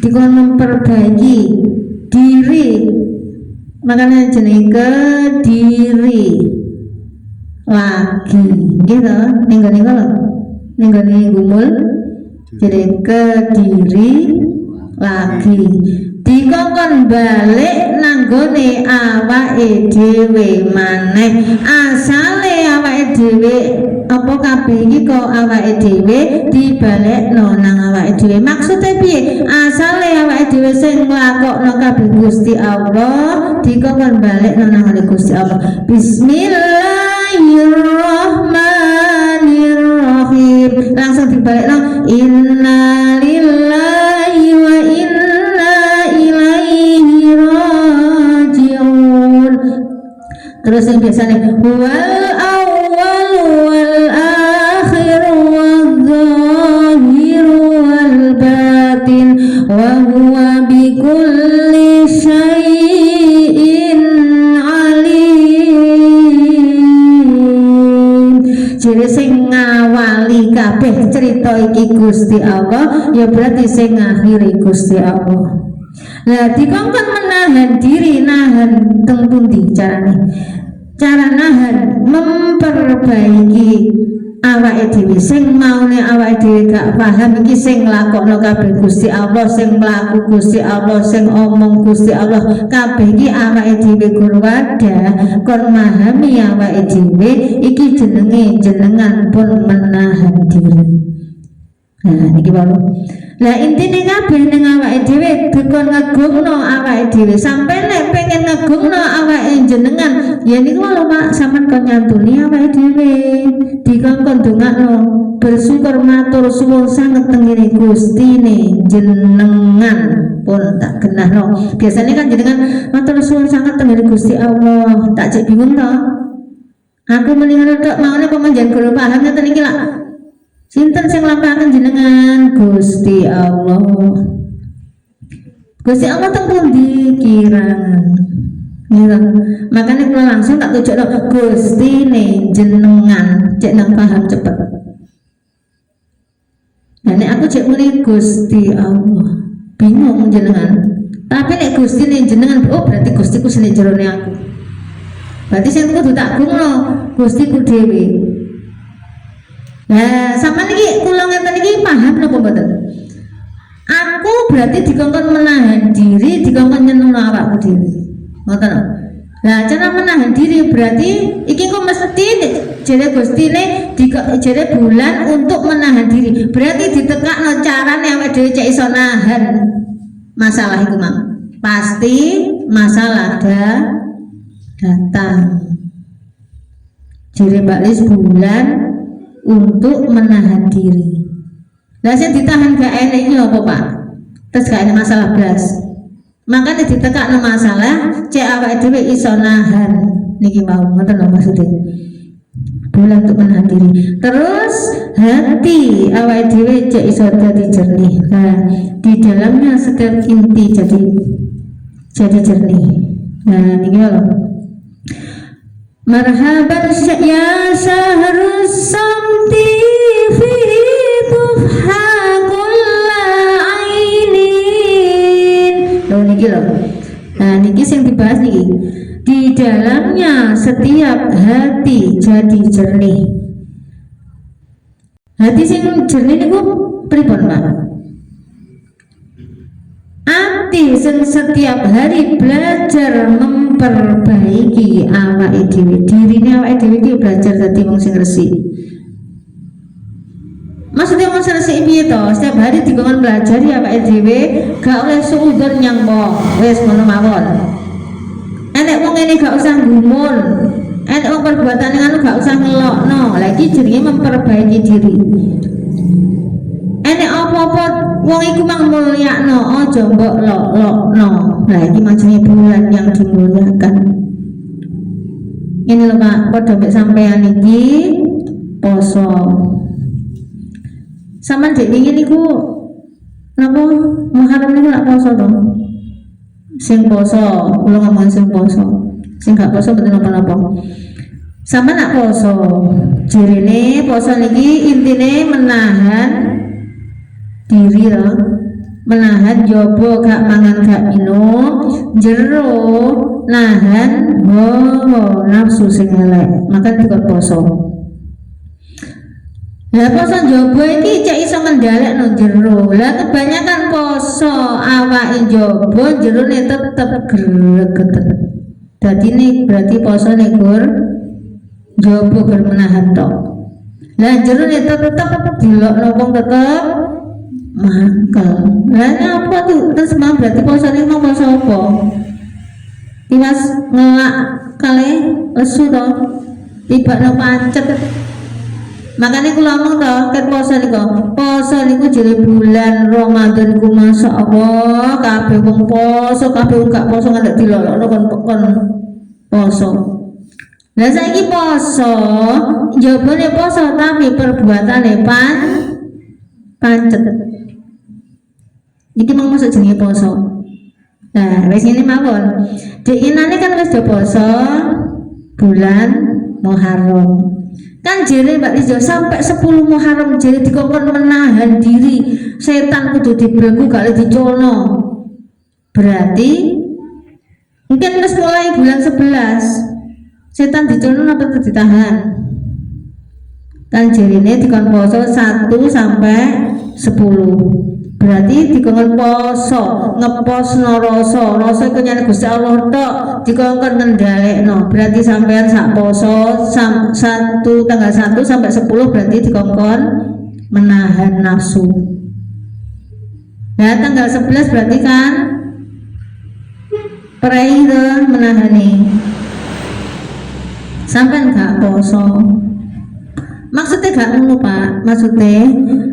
dikon memperbaiki diri, makanya jenenge kediri lagi gitu ninggone kalau ninggone gumul jadi kediri lagi dikongkon balik nanggone awake dhewe maneh asale awake dhewe apa kabeh iki kok awake dhewe dibalekno nang awake dhewe maksude piye asale awake dhewe sing nglakokno kabeh Gusti Allah dikongkon balekno nang Gusti Allah. Bismillahirrahmanirrahim langsung dibalekno innalillahi wa inna ilaihi rajiun. Terus yang biasanya wal awwal wal akhir wal zahir wal batin wa huwa bikulli syai'in alim. Jadi sing ngawali kabeh cerita iki Gusti Allah ya berarti sing ngakhiri Gusti Allah. Lah dikongkon menahan diri, nahan teng pundi carane? Cara nahan memperbaiki awake dhewe sing maune awake dhewe gak paham iki sing nglakokno kabeh Gusti Allah, sing mlaku Gusti Allah, sing omong Gusti Allah, kabeh iki awake dhewe gur wadah kon memahami awake dhewe iki jenenge jenengan pun menahan diri. Nah niki baru. Lah intine kabeh ning awake dhewe dikon ngegungno awake dhewe sampai nek pengen ngegungno awake jenengan ya niku lho Pak sampean kon nyantuni awake dhewe dikongkon ndongakno bersyukur matur suwun sanget tengene Gustine jenengan pun tak genahno. Biasanya kan jenengan matur suwun sanget tengene Gusti Allah tak cek bingung to aku mendingan tok maune kok menjen guru paham ngeten iki lak sinten sing lampahaken jenengan Gusti Allah. Gusti Allah teng pundi kirangan. Ya, makanya kalau langsung tak tunjukno Gustine jenengan cek nang paham cepet. Nah nek aku cek muni Gusti Allah bingung jenengan. Tapi nek Gustine jenengan oh berarti Gustiku sing jerone aku. Berarti sing kudu tak gungno Gustiku dhewe. Nah, sama niki kula ngeten iki paham napa mboten? Aku berarti dikongkon menahan diri, dikongkon nyenengno awakku dhewe. Ngoten. Lah, cara menahan diri berarti iki kok mesti jere Gustine jere bulan untuk menahan diri. Berarti ditekakno carane awake dhewe cek iso nahan masalah iku, Mang. Pasti masalah datang. Jere Mbak Lis bulan untuk menahan diri. Lah sing ditahan gak enek iki apa, Pak? Terus gak enek masalah blas. Makanya ditekakno masalah cek awake dhewe iso nahan. Niki mau ngoten lho maksudnya. Bulan untuk menahan diri. Terus hati awake dhewe cek iso dadi jernih. Nah, di dalamnya setiap inti jadi jernih. Nah, niki lho. Marhaban ya syahrus samti fihi tufhaqul ainin. Loh niki loh. Nah niki sing dibahas niki. Di dalamnya setiap hati jadi jernih. Hati sing jernih niku pripun, Pak? Ati sing setiap hari belajar memperbaiki awake dhewe, dirine awake dhewe iki belajar dadi wong sing resik. Maksudnya wong sing resik piye to? Setiap hari dikon belajar ya awake dhewe gak oleh suudzon nyang wong. Wis ngono mawon. Enek wong ngene gak usah gumun. Enek wong perbuatane ngono gak usah ngelokno. Lah iki jenenge memperbaiki diri. Enek apa-apa wong iku mang mulyakno, aja mbok lok-lokno. Lah iki macane bulan yang dimuliakan. Ini lho Pak, padha mek sampean iki poso. Sampeyan dek wingi niku napa Muharram niku lak poso to? Sing poso, kula ngomong sing poso. Sing gak poso mboten napa-napa. Sampeyan nak poso. Jirine poso niki intine menahan diri loh. menahan jobo gak mangan gak minum, jero nahan nafsu sing elek, maka dikon poso. Lah poso jobo iki cek iso ngendhalekno jero. Lah kebanyakan poso awake jobo jerone tetep gregetet. Dadine berarti poso nek gur jobo gur menahan tok. Lah jerone tetep dilokno wong tetep mangkel. Lah apa tuh? Terus mang berarti posone mau poso apa? Tiwas ngelak kali lesu to. Tibakno pancet. Makanya kula ngomong to, ket poso niku jere bulan Ramadan ku masyaallah kabeh wong poso, kabeh wong gak poso ngantek dilolokno kon poso. Lah saiki poso, jabone poso tapi perbuatane pancet. Iki mau masuk jenenge poso. Nah, wis ngene mawon. Diinane kan wis do poso bulan Muharram. Kan jere Mbak Lijo sampai 10 Muharram jere dikongkon menahan diri. Setan kudu dibelenggu gak dicolno. Berarti mungkin wis mulai bulan 11. Setan dicolno apa ditahan? Kan jerene dikon poso 1 sampai 10. Berarti dikongkon poso ngeposno rasa iku nyane Gusti Allah tok dikongkon ngendhalekno. Berarti sampean sak poso tanggal 1 sampai 10 berarti dikongkon menahan nafsu. Nah tanggal 11 berarti kan prei menahani. Sampean gak poso. Maksudnya gak ngono Pak, maksudnya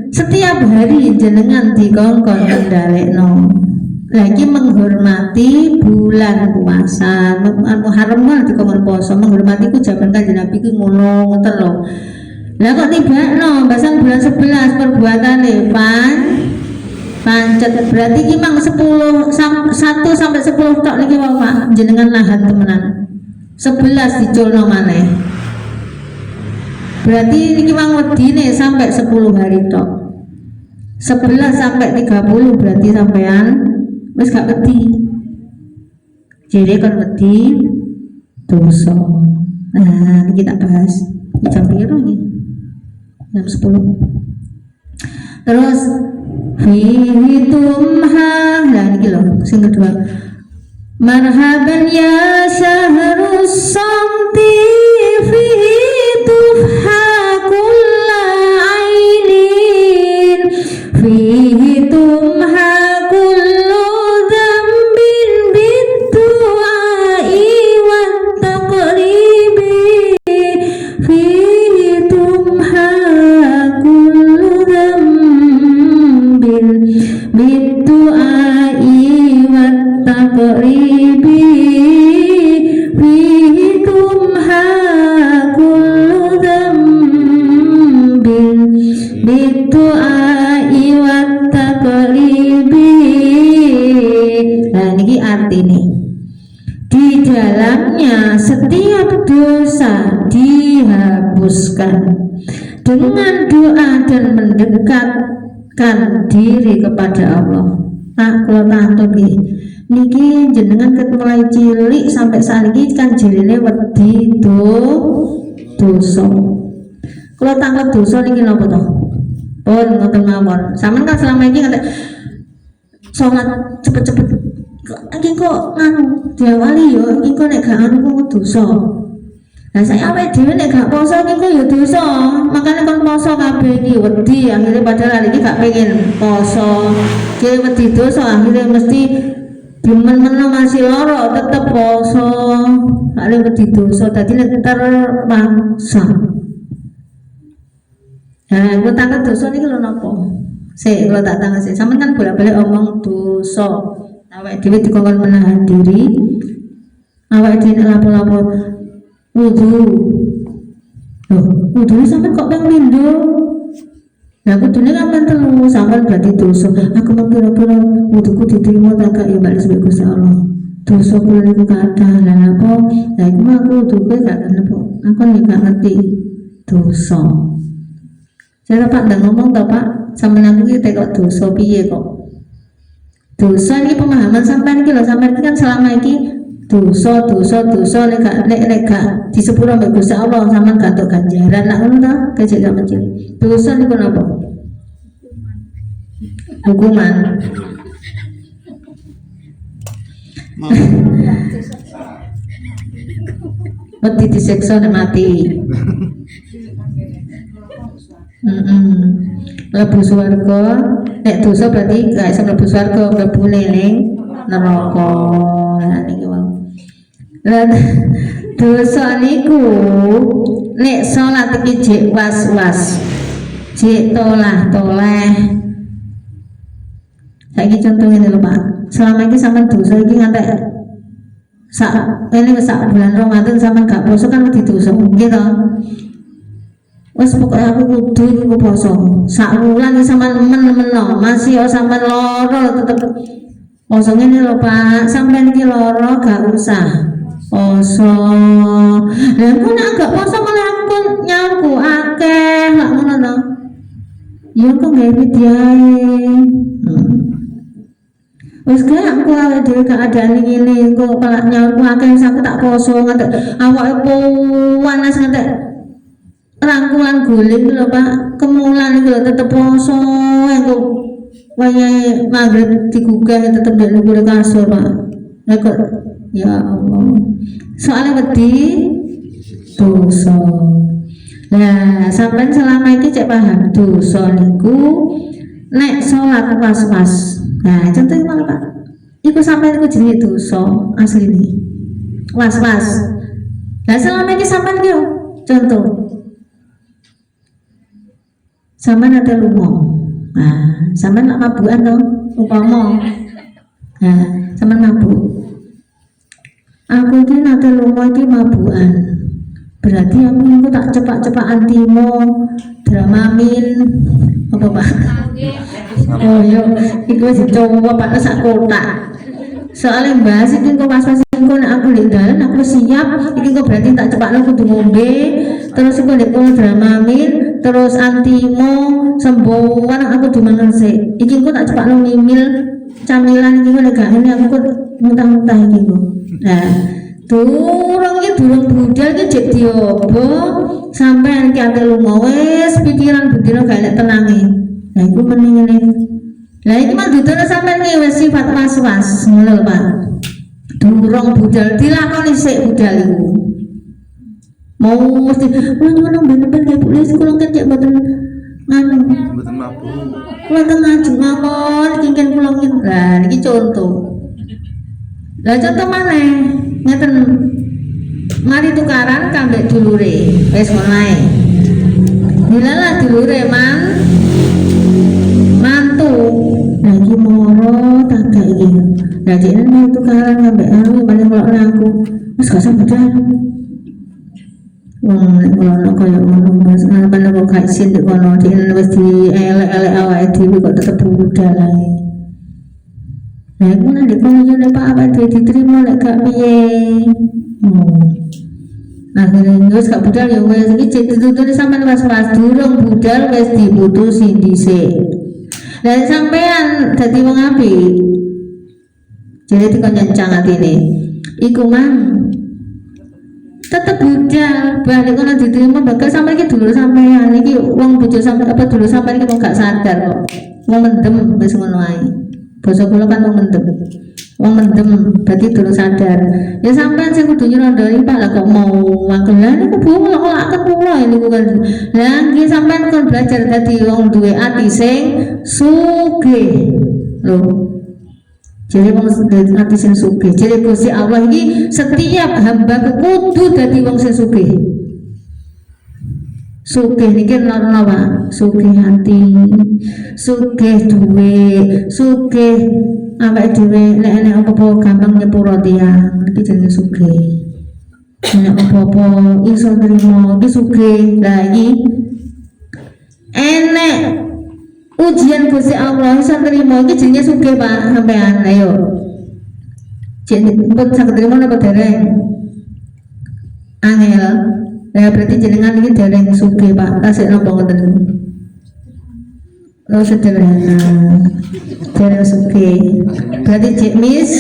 setiap hari jenengan dikongkon ngendhalekno. Lagi menghormati bulan puasa, Muharram kan dikongkon poso, menghormati ku jaman Kanjeng Nabi ku ngono ngoten lho. Lah kok tibakno basang bulan 11 perbuatane pancet berarti iki mang 1 sampai 10 tok niki wae Pak, jenengan nahan temenan. 11 diculno maneh. Berarti ini mang wedine sampai 10 hari tok. 11 sampai 30 berarti sampean wis gak wedi. Jadi kan wedi dosa. Nah, ini kita bahas di jam piro iki? Jam 10. Terus fihi tumha. Nah, ini lho sing kedua. Marhaban ya syahrus samti fihi tufha kulla ainin fihi tumha kullu dzambin biddu'ai wat taqribi fihi tumha kullu dzambin biddu'ai wat taqribi fihi tumha kullu dzambin biddu'ai wat taqribi. Nah ini artinya di dalamnya setiap dosa dihapuskan dengan doa dan mendekatkan diri kepada Allah. Nah, kalau tahu niki jenengan ket mulai cilik sampai saat ini kan jerene wedi dosa. Kalau tangkap dosa niki napa to? Pun ngoten mawon. Sampeyan kan selama ini ngantek salat cepet-cepet. Iki kok anu diawali yo iki kok nek gak anu kok dosa. Lah saya awake dhewe nek gak poso iki kok ya dosa. Makane kon poso kabeh iki wedi akhirnya padahal iki gak pengen poso. Ki wedi dosa akhirnya mesti dimen-meno masih loro tetep poso. Ada wedi dosa dadi nek terpaksa. Nah, aku tanggal dosa ini kalau nopo, kalau tak tanggal sih, sama kan bolak-balik omong dosa. Awak dhewe dikongkon menahan diri, awak dhewe lapo-lapo wudu. Loh, wudu sampai kok bang lindo? Nah, wudunya kan telu, sampai berarti dosa. Aku mau kira-kira wuduku diterima tak kak ya balik sebagai Gusti Allah. Dosa kula niku kathah, lah apa? Lah iku aku wuduku gak kenapa. Aku nek gak ngerti dosa. Saya Pak ndang ngomong to Pak, sampeyan aku iki tekok dosa piye kok. Dosa ini pemahaman sampean iki lho, sampean iki kan selama iki dosa nek gak disepuro mbek Gusti Allah sampean gak entuk ganjaran nak ngono ta kejek sampean cilik. Dosa niku napa? Hukuman. Mati disiksa nek mati. Mlebu swarga, nek dosa berarti gak iso mlebu swarga, mlebu ning neraka. Nah niki wae. Lah dosa niku nek salat iki jek was-was. Jek tolah-toleh. Saiki contoh ngene lho Pak. Selama ini sampean dosa iki ngantek ini sak bulan Ramadan sampean gak poso kan didosa gitu. Wes pokoknya aku kudu niku poso. Sak wulan iki sampean men-meno, masih yo sampean lara tetep poso ngene lho Pak. Sampean iki lara gak usah poso. Lah aku nek gak poso malah aku nyaku akeh lak ngono to. Ya kok gawe diae. Wes kaya aku awake dhewe keadaan ngene kok palak nyaurku akeh aku tak poso ngantek awake panas ngantek rangkulan guling lho Pak. Kemulan iki tetep poso engko wayahe magrib digugah tetep ndek dhuwur kasur Pak. Lah kok ya Allah. Soale wedi dosa. Lah sampean selama iki cek paham dosa niku nek salat was-was. Nah, contohnya malah Pak, iku sampai iku jenenge dosa asli nih, was-was. Nah, selama ini sampai dia contoh, sampai nanti lumo. Nah, sampai nak mabukan dong, umpama. Nah, sampai mabuk. Aku ini nanti lumo ini mabukan. Berarti aku tak cepak-cepak antimo, Dramamin, apa Pak? Oh iya, itu wis dicoba Pak sak kotak. Soalnya bahas iki kok pas-pas engko nek aku ndek dalan aku siap, iki kok berarti tak cepakno kudu ngombe, terus engko ndek Dramamin, terus antimo, semboan aku dimangan sik. Iki kok tak cepakno ngimil camilan iki nek gak ngene aku kok muntah-muntah iki kok. Nah, durung budal iki jek diobo sampean ki ate lunga wis pikiran bedino gak enek tenange. Nah iku mending ngene. Lah iki mah dudono sampean iki wis sifat was-was ngono Pak. Durung budal dilakoni sik budal iku. Mau mesti ngono ben-ben gak boleh sekolah kan cek mboten nganu. Mboten mampu. Kula kan ngajeng mawon kengken kula ngin. Lah iki contoh. Lah contoh maneh ngeten. Mari tukaran kambek dulure. Wis ngono ae. Dilalah dulure mantu. Lah iki moro tak gak iki. Lah jekne mau tukaran kambek anu paling ngelokno aku. Wis gak usah budal. Wong nek ngono kaya ngono Mas, ana kok gak isin nek ngono dene wis dielek-elek awake dhewe kok tetep budal ae. Lah iku nek kono yo nek Pak awake dhewe diterima lek gak piye. Akhirnya wis gak budal ya wis iki dituturi sampean was-was durung budal wis diputusi dhisik. Lah sampean dadi wong apik. Jadi dikon nyancang atine. Iku mang tetep budal, balik kono diterima bakal sampe iki dulur sampean iki wong bojo sampe apa dulur sampean iki kok gak sadar kok. Wong mendem wis ngono ae. Basa kula kan wong mendem. Wong mendem berarti durung sadar. Ya sampean sing kudu nyrondoni Pak lah kok mau wagelan niku Bu ngelak-ngelaken kula niku kan. Lah nggih sampean kon belajar dadi wong duwe ati sing sugih. Lho. Jadi wong ati sing sugih. Jadi Gusti Allah iki setiap hamba kudu dadi wong sing sugih. Sugih niki nono Pak, sugih hati, sugih duwe, sugih awake dhewe nek enek apa-apa gampang nyepuro tiyang iki jenenge sugih. Nek apa-apa iso nrimo iki sugih. Lah iki enek ujian Gusti Allah iso nrimo iki jenenge sugih Pak sampean. Ayo. Jeneng pun saged nrimo napa dereng? Angel. Lah berarti jenengan iki dereng sugih Pak. Tasik napa ngoten? Oh sederhana. Terus oke. Berarti Cik Miss